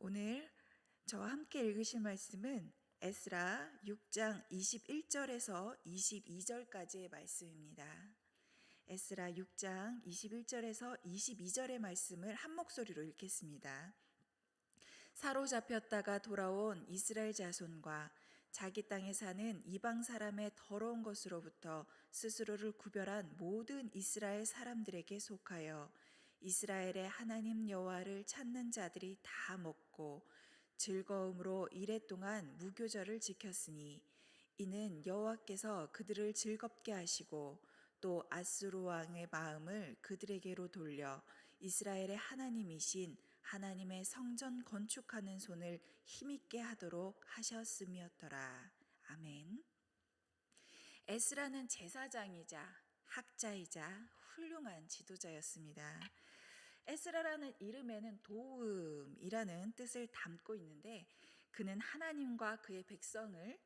오늘 저와 함께 읽으실 말씀은 에스라 6장 21절에서 22절까지의 말씀입니다. 에스라 6장 21절에서 22절의 말씀을 한 목소리로 읽겠습니다. 사로잡혔다가 돌아온 이스라엘 자손과 자기 땅에 사는 이방 사람의 더러운 것으로부터 스스로를 구별한 모든 이스라엘 사람들에게 속하여 이스라엘의 하나님 여호와를 찾는 자들이 다 먹고 즐거움으로 이랫동안 무교절을 지켰으니 이는 여호와께서 그들을 즐겁게 하시고 또 아수르 왕의 마음을 그들에게로 돌려 이스라엘의 하나님이신 하나님의 성전 건축하는 손을 힘있게 하도록 하셨음이었더라. 아멘. 에스라는 제사장이자 학자이자 훌륭한 지도자였습니다. 에스라라는 이름에는 도움이라는 뜻을 담고 있는데 그는 하나님과 그의 백성을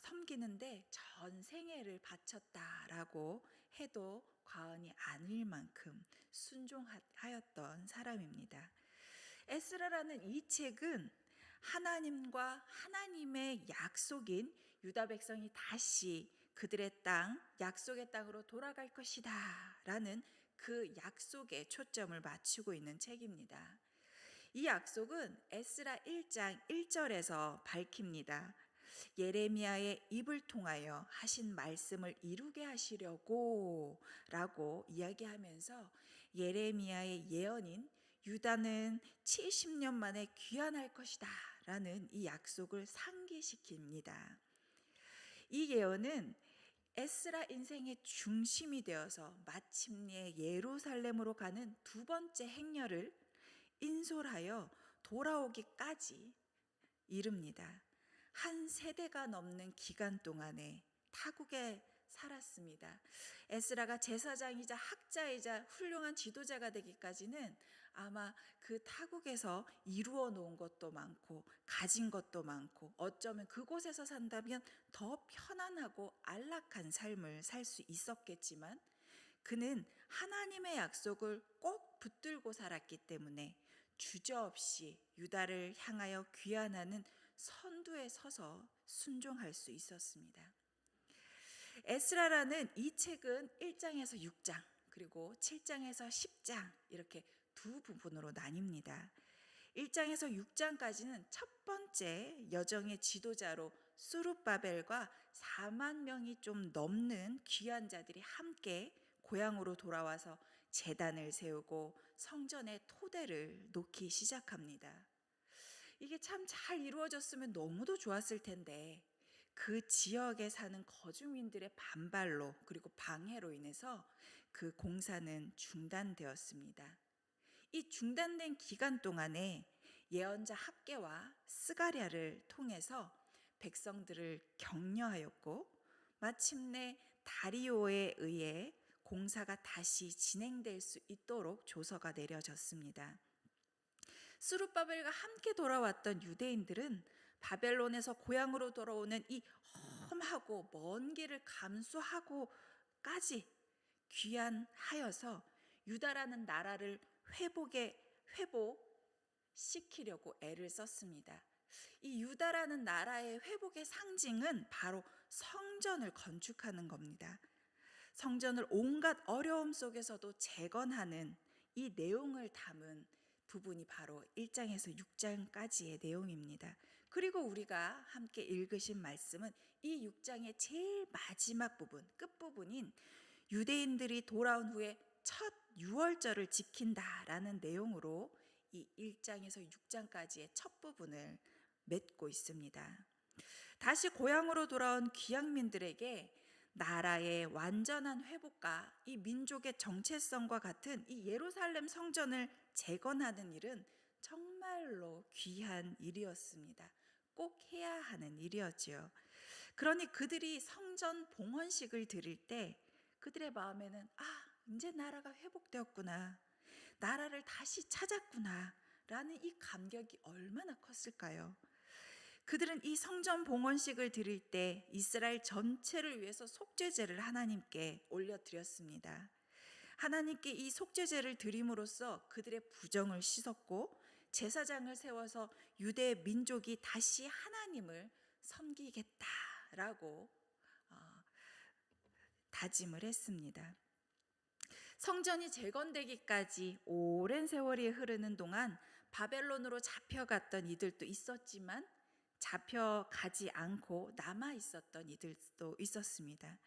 섬기는데 전 생애를 바쳤다라고 해도 과언이 아닐 만큼 순종하였던 사람입니다. 에스라라는 이 책은 하나님과 하나님의 약속인 유다 백성이 다시 그들의 땅, 약속의 땅으로 돌아갈 것이다 라는 그 약속에 초점을 맞추고 있는 책입니다. 이 약속은 에스라 1장 1절에서 밝힙니다. 예레미야의 입을 통하여 하신 말씀을 이루게 하시려고 라고 이야기하면서 예레미야의 예언인 유다는 70년 만에 귀환할 것이다 라는 이 약속을 상기시킵니다. 이 예언은 에스라 인생의 중심이 되어서 마침내 예루살렘으로 가는 두 번째 행렬을 인솔하여 돌아오기까지 이릅니다. 한 세대가 넘는 기간 동안에 타국에 살았습니다. 에스라가 제사장이자 학자이자 훌륭한 지도자가 되기까지는 아마 그 타국에서 이루어 놓은 것도 많고 가진 것도 많고 어쩌면 그곳에서 산다면 더 편안하고 안락한 삶을 살 수 있었겠지만 그는 하나님의 약속을 꼭 붙들고 살았기 때문에 주저없이 유다를 향하여 귀환하는 선두에 서서 순종할 수 있었습니다. 에스라라는 이 책은 1장에서 6장 그리고 7장에서 10장 이렇게 두 부분으로 나뉩니다. 1장에서 6장까지는 첫 번째 여정의 지도자로 스룹바벨과 4만 명이 좀 넘는 귀한 자들이 함께 고향으로 돌아와서 제단을 세우고 성전의 토대를 놓기 시작합니다. 이게 참 잘 이루어졌으면 너무도 좋았을 텐데 그 지역에 사는 거주민들의 반발로 그리고 방해로 인해서 그 공사는 중단되었습니다. 이 중단된 기간 동안에 예언자 학개와 스가랴를 통해서 백성들을 격려하였고 마침내 다리오에 의해 공사가 다시 진행될 수 있도록 조서가 내려졌습니다. 스룹바벨과 함께 돌아왔던 유대인들은 바벨론에서 고향으로 돌아오는 이 험하고 먼 길을 감수하고까지 귀환하여서 유다라는 나라를 회복시키려고 애를 썼습니다. 이 유다라는 나라의 회복의 상징은 바로 성전을 건축하는 겁니다. 성전을 온갖 어려움 속에서도 재건하는 이 내용을 담은 부분이 바로 1장에서 6장까지의 내용입니다. 그리고 우리가 함께 읽으신 말씀은 이 6장의 제일 마지막 부분, 끝부분인 유대인들이 돌아온 후에 첫 유월절을 지킨다라는 내용으로 이 1장에서 6장까지의 첫 부분을 맺고 있습니다. 다시 고향으로 돌아온 귀향민들에게 나라의 완전한 회복과 이 민족의 정체성과 같은 이 예루살렘 성전을 재건하는 일은 정말로 귀한 일이었습니다. 꼭 해야 하는 일이었지요. 그러니 그들이 성전 봉헌식을 드릴 때 그들의 마음에는 이제 나라가 회복되었구나. 나라를 다시 찾았구나. 라는 이 감격이 얼마나 컸을까요? 그들은 이 성전 봉헌식을 드릴 때 이스라엘 전체를 위해서 속죄제를 하나님께 올려드렸습니다. 하나님께 이 속죄제를 드림으로써 그들의 부정을 씻었고 제사장을 세워서 유대 민족이 다시 하나님을 섬기겠다라고 다짐을 했습니다. 성전이 재건되기까지 오랜 세월이 흐르는 동안 바벨론으로 잡혀갔던 이들도 있었지만 잡혀가지 않고 남아 있었던 이들도 있었습니다.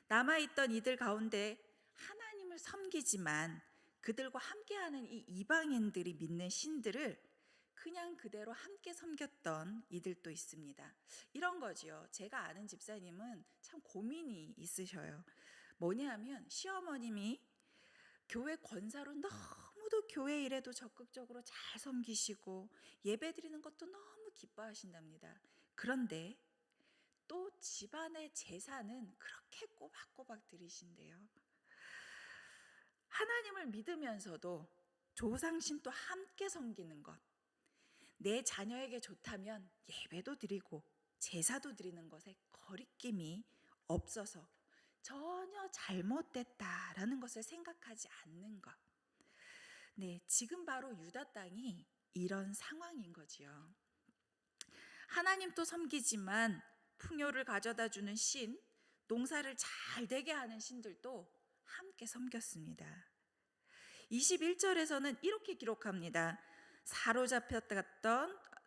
남아 있던 이들 가운데 하나님을 섬기지만 그들과 함께하는 이 이방인들이 믿는 신들을 그냥 그대로 함께 섬겼던 이들도 있습니다. 이런 거지요. 제가 아는 집사님은 참 고민이 있으셔요. 뭐냐면 시어머님이 교회 권사로 너무도 교회 일에도 적극적으로 잘 섬기시고 예배 드리는 것도 너무 기뻐하신답니다. 그런데 또 집안의 제사는 그렇게 꼬박꼬박 드리신대요. 하나님을 믿으면서도 조상신도 함께 섬기는 것, 내 자녀에게 좋다면 예배도 드리고 제사도 드리는 것에 거리낌이 없어서 전혀 잘못됐다라는 것을 생각하지 않는 것. 네, 지금 바로 유다 땅이 이런 상황인 거지요. 하나님도 섬기지만 풍요를 가져다 주는 신, 농사를 잘 되게 하는 신들도 함께 섬겼습니다. 21절에서는 이렇게 기록합니다.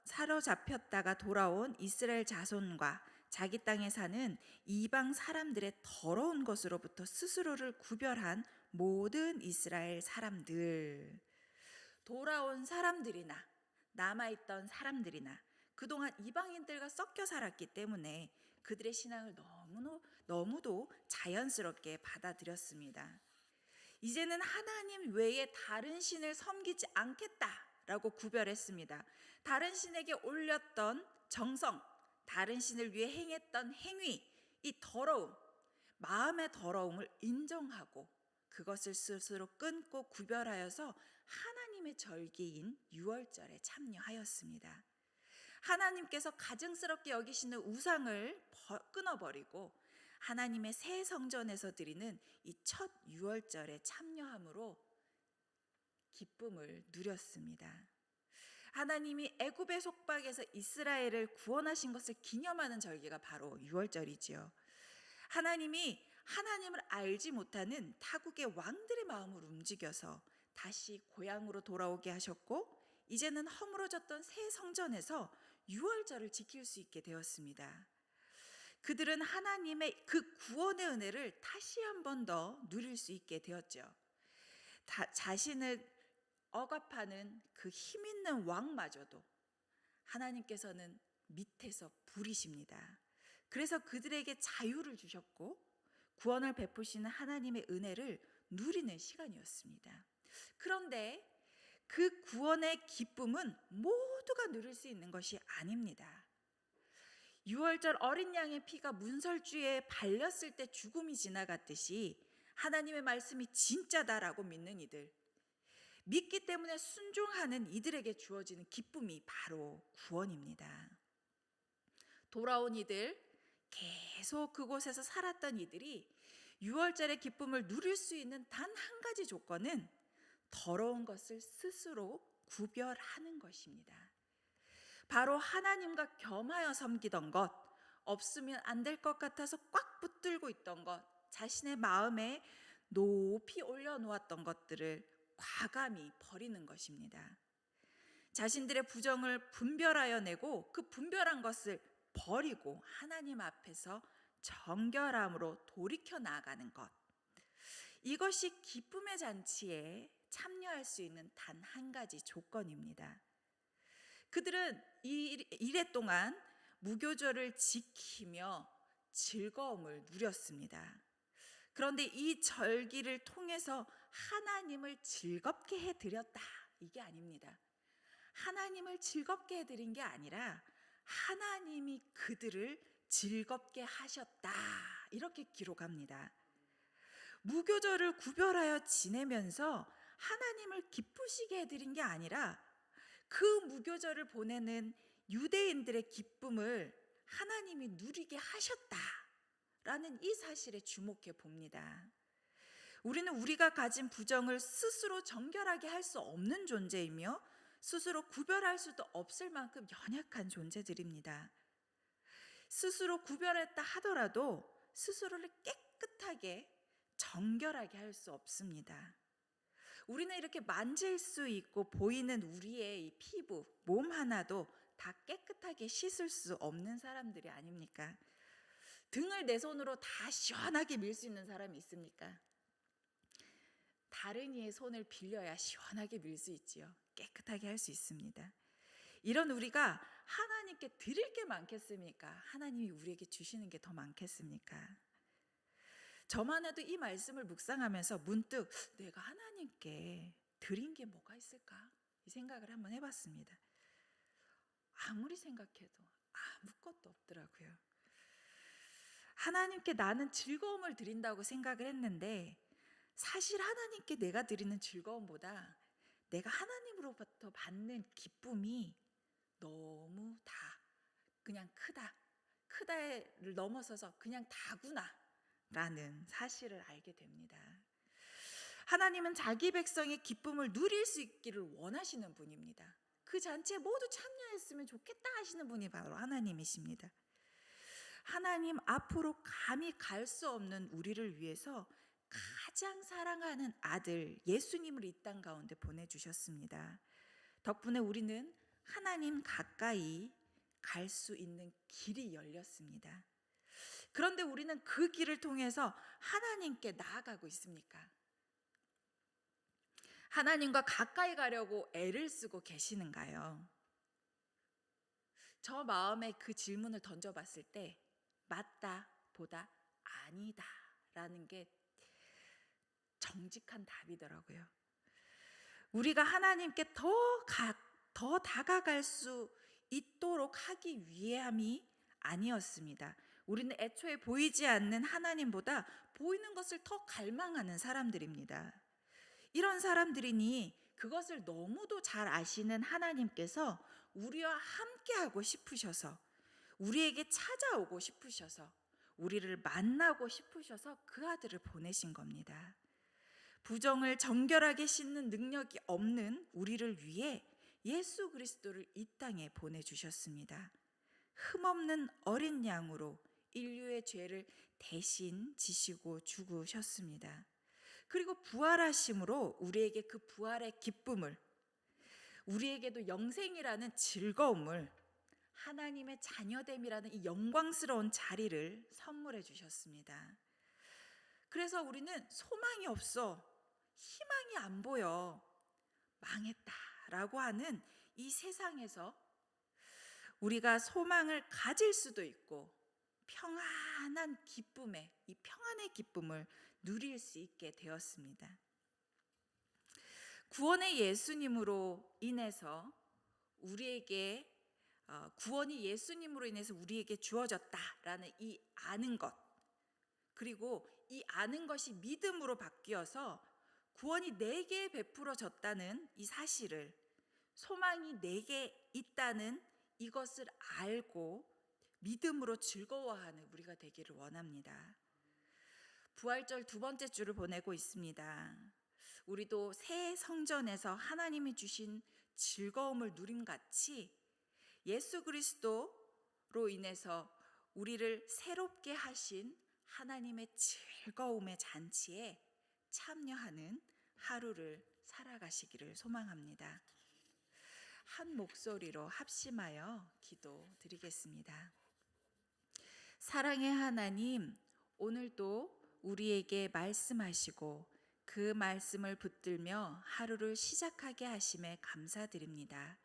사로잡혔다가 돌아온 이스라엘 자손과 자기 땅에 사는 이방 사람들의 더러운 것으로부터 스스로를 구별한 모든 이스라엘 사람들, 돌아온 사람들이나 남아있던 사람들이나 그동안 이방인들과 섞여 살았기 때문에 그들의 신앙을 너무도 자연스럽게 받아들였습니다. 이제는 하나님 외에 다른 신을 섬기지 않겠다라고 구별했습니다. 다른 신에게 올렸던 정성, 다른 신을 위해 행했던 행위, 이 더러움, 마음의 더러움을 인정하고 그것을 스스로 끊고 구별하여서 하나님의 절기인 유월절에 참여하였습니다. 하나님께서 가증스럽게 여기시는 우상을 끊어버리고 하나님의 새 성전에서 드리는 이 첫 유월절에 참여함으로 기쁨을 누렸습니다. 하나님이 애굽의 속박에서 이스라엘을 구원하신 것을 기념하는 절기가 바로 유월절이지요. 하나님이 하나님을 알지 못하는 타국의 왕들의 마음을 움직여서 다시 고향으로 돌아오게 하셨고 이제는 허물어졌던 새 성전에서 유월절을 지킬 수 있게 되었습니다. 그들은 하나님의 그 구원의 은혜를 다시 한 번 더 누릴 수 있게 되었죠. 자신을 억압하는 그 힘 있는 왕마저도 하나님께서는 밑에서 부리십니다. 그래서 그들에게 자유를 주셨고 구원을 베푸시는 하나님의 은혜를 누리는 시간이었습니다. 그런데 그 구원의 기쁨은 모두가 누릴 수 있는 것이 아닙니다. 유월절 어린 양의 피가 문설주에 발렸을 때 죽음이 지나갔듯이 하나님의 말씀이 진짜다라고 믿는 이들, 믿기 때문에 순종하는 이들에게 주어지는 기쁨이 바로 구원입니다. 돌아온 이들, 계속 그곳에서 살았던 이들이 유월절의 기쁨을 누릴 수 있는 단 한 가지 조건은 더러운 것을 스스로 구별하는 것입니다. 바로 하나님과 겸하여 섬기던 것, 없으면 안 될 것 같아서 꽉 붙들고 있던 것, 자신의 마음에 높이 올려놓았던 것들을 과감히 버리는 것입니다. 자신들의 부정을 분별하여 내고 그 분별한 것을 버리고 하나님 앞에서 정결함으로 돌이켜 나아가는 것, 이것이 기쁨의 잔치에 참여할 수 있는 단 한 가지 조건입니다. 그들은 이 이래 동안 무교절을 지키며 즐거움을 누렸습니다. 그런데 이 절기를 통해서 하나님을 즐겁게 해드렸다, 이게 아닙니다. 하나님을 즐겁게 해드린 게 아니라 하나님이 그들을 즐겁게 하셨다, 이렇게 기록합니다. 무교절을 구별하여 지내면서 하나님을 기쁘시게 해드린 게 아니라 그 무교절을 보내는 유대인들의 기쁨을 하나님이 누리게 하셨다라는 이 사실에 주목해 봅니다. 우리는 우리가 가진 부정을 스스로 정결하게 할 수 없는 존재이며 스스로 구별할 수도 없을 만큼 연약한 존재들입니다. 스스로 구별했다 하더라도 스스로를 깨끗하게 정결하게 할 수 없습니다. 우리는 이렇게 만질 수 있고 보이는 우리의 이 피부, 몸 하나도 다 깨끗하게 씻을 수 없는 사람들이 아닙니까? 등을 내 손으로 다 시원하게 밀 수 있는 사람이 있습니까? 다른 이의 손을 빌려야 시원하게 밀 수 있지요. 깨끗하게 할 수 있습니다. 이런 우리가 하나님께 드릴 게 많겠습니까? 하나님이 우리에게 주시는 게 더 많겠습니까? 저만 해도 이 말씀을 묵상하면서 문득 내가 하나님께 드린 게 뭐가 있을까? 이 생각을 한번 해봤습니다. 아무리 생각해도 아무것도 없더라고요. 하나님께 나는 즐거움을 드린다고 생각을 했는데 사실 하나님께 내가 드리는 즐거움보다 내가 하나님으로부터 받는 기쁨이 너무 다 그냥 크다를 넘어서서 그냥 다구나 라는 사실을 알게 됩니다. 하나님은 자기 백성의 기쁨을 누릴 수 있기를 원하시는 분입니다. 그 잔치에 모두 참여했으면 좋겠다 하시는 분이 바로 하나님이십니다. 하나님 앞으로 감히 갈 수 없는 우리를 위해서 가장 사랑하는 아들 예수님을 이 땅 가운데 보내주셨습니다. 덕분에 우리는 하나님 가까이 갈 수 있는 길이 열렸습니다. 그런데 우리는 그 길을 통해서 하나님께 나아가고 있습니까? 하나님과 가까이 가려고 애를 쓰고 계시는가요? 저 마음에 그 질문을 던져봤을 때 맞다 보다 아니다 라는 게 정직한 답이더라고요. 우리가 하나님께 더 다가갈 수 있도록 하기 위함이 아니었습니다. 우리는 애초에 보이지 않는 하나님보다 보이는 것을 더 갈망하는 사람들입니다. 이런 사람들이니 그것을 너무도 잘 아시는 하나님께서 우리와 함께하고 싶으셔서 우리에게 찾아오고 싶으셔서 우리를 만나고 싶으셔서 그 아들을 보내신 겁니다. 부정을 정결하게 씻는 능력이 없는 우리를 위해 예수 그리스도를 이 땅에 보내주셨습니다. 흠없는 어린 양으로 인류의 죄를 대신 지시고 죽으셨습니다. 그리고 부활하심으로 우리에게 그 부활의 기쁨을, 우리에게도 영생이라는 즐거움을, 하나님의 자녀됨이라는 이 영광스러운 자리를 선물해 주셨습니다. 그래서 우리는 소망이 없어, 희망이 안 보여, 망했다라고 하는 이 세상에서 우리가 소망을 가질 수도 있고 평안한 기쁨의, 이 평안의 기쁨을 누릴 수 있게 되었습니다. 구원의 예수님으로 인해서 우리에게 구원이 예수님으로 인해서 우리에게 주어졌다라는 이 아는 것, 그리고 이 아는 것이 믿음으로 바뀌어서 구원이 내게 베풀어졌다는 이 사실을, 소망이 내게 있다는 이것을 알고 믿음으로 즐거워하는 우리가 되기를 원합니다. 부활절 두 번째 주를 보내고 있습니다. 우리도 새 성전에서 하나님이 주신 즐거움을 누림같이 예수 그리스도로 인해서 우리를 새롭게 하신 하나님의 즐거움의 잔치에 참여하는 하루를 살아가시기를 소망합니다. 한 목소리로 합심하여 기도드리겠습니다. 사랑의 하나님, 오늘도 우리에게 말씀하시고 그 말씀을 붙들며 하루를 시작하게 하심에 감사드립니다.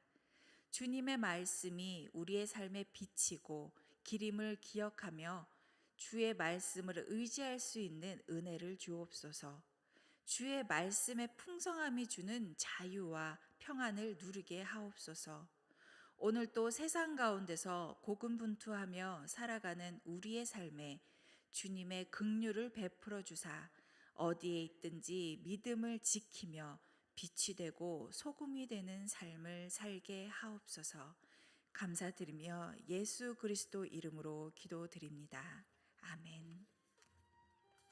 주님의 말씀이 우리의 삶에 비치고 기림을 기억하며 주의 말씀을 의지할 수 있는 은혜를 주옵소서. 주의 말씀의 풍성함이 주는 자유와 평안을 누리게 하옵소서. 오늘 또 세상 가운데서 고군분투하며 살아가는 우리의 삶에 주님의 긍휼을 베풀어 주사 어디에 있든지 믿음을 지키며 빛이 되고 소금이 되는 삶을 살게 하옵소서. 감사드리며 예수 그리스도 이름으로 기도드립니다. 아멘.